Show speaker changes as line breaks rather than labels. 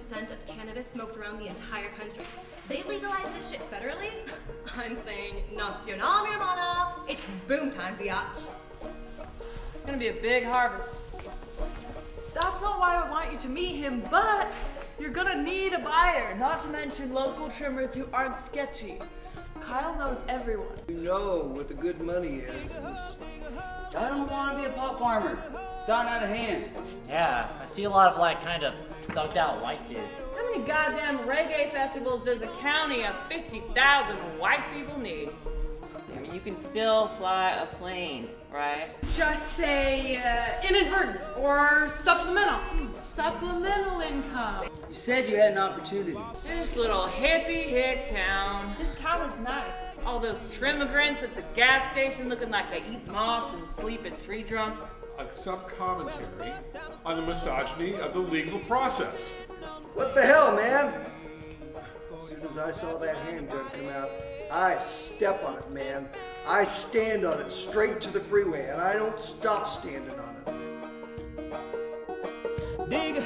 1% of cannabis smoked around the entire country. They legalized this shit federally. I'm saying, nacional, mi hermana. It's boom time, biatch.
It's gonna be a big harvest.
That's not why I want you to meet him, but you're gonna need a buyer, not to mention local trimmers who aren't sketchy. Kyle knows everyone.
You know what the good money is in this.
I don't want to be a pot farmer. It's gotten out of hand.
Yeah, I see a lot of kind of thugged out white dudes.
How many goddamn reggae festivals does a county of 50,000 white people need? I mean, you can still fly a plane, right?
Just say inadvertent or supplemental. Supplemental income.
You said you had an opportunity.
This little hippie hick town.
This town is nice.
All those trimmigrants at the gas station looking like they eat moss and sleep in tree trunks.
Accept commentary on the misogyny of the legal process.
What the hell, man? As soon as I saw that handgun come out, I step on it, man. I stand on it straight to the freeway, and I don't stop standing on it.
Dig a